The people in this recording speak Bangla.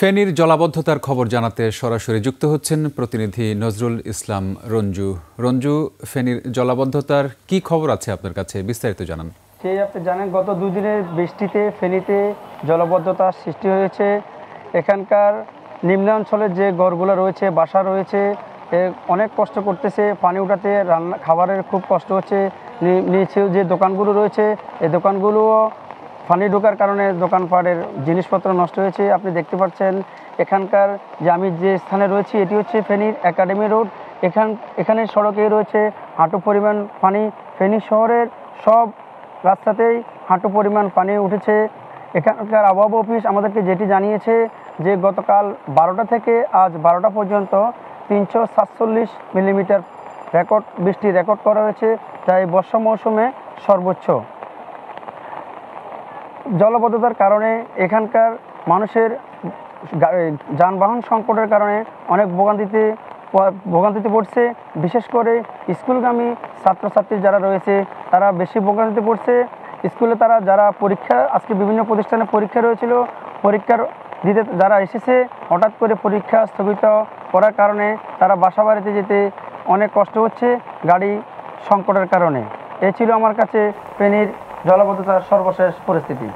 ফেনীর জলাবদ্ধতার খবর জানাতে সরাসরি যুক্ত হচ্ছেন প্রতিনিধি নজরুল ইসলাম রঞ্জু। রঞ্জু, ফেনীর জলাবদ্ধতার কি খবর আছে আপনার কাছে, বিস্তারিত জানান। আপনি জানেন গত 2 দিনের বৃষ্টিতে ফেনীতে জলাবদ্ধতার সৃষ্টি হয়েছে। এখানকার নিম্নাঞ্চলে যে ঘরগুলো রয়েছে, বাসা রয়েছে, অনেক কষ্ট করতেছে পানি উঠাতে, রান্না খাবারের খুব কষ্ট হচ্ছে। নিচে যে দোকানগুলো রয়েছে, এই দোকানগুলোও পানি ঢোকার কারণে দোকানপাটের জিনিসপত্র নষ্ট হয়েছে। আপনি দেখতে পাচ্ছেন এখানকার যে আমি যে স্থানে রয়েছি, এটি হচ্ছে ফেনীর একাডেমি রোড। এখানে সড়কে রয়েছে হাঁটু পরিমাণ পানি। ফেনী শহরের সব রাস্তাতেই হাঁটু পরিমাণ পানি উঠেছে। এখানকার আবহাওয়া অফিস আমাদেরকে যেটি জানিয়েছে যে গতকাল 12টা থেকে আজ 12টা পর্যন্ত 347 মিলিমিটার বৃষ্টি রেকর্ড করা হয়েছে, তাই বর্ষা মৌসুমে সর্বোচ্চ। জলাবদ্ধতার কারণে এখানকার মানুষের যানবাহন সংকটের কারণে অনেক ভোগান্তিতে পড়ছে। বিশেষ করে স্কুলগামী ছাত্রছাত্রী যারা রয়েছে তারা বেশি ভোগান্তিতে পড়ছে। স্কুলে তারা যারা আজকে বিভিন্ন প্রতিষ্ঠানে পরীক্ষা রয়েছিল, পরীক্ষার দিতে যারা এসেছে, হঠাৎ করে পরীক্ষা স্থগিত করার কারণে তারা বাসা বাড়িতে যেতে অনেক কষ্ট হচ্ছে গাড়ি সংকটের কারণে। এই ছিল আমার কাছে ফেনীর জলাবদ্ধতার সর্বশেষ পরিস্থিতি।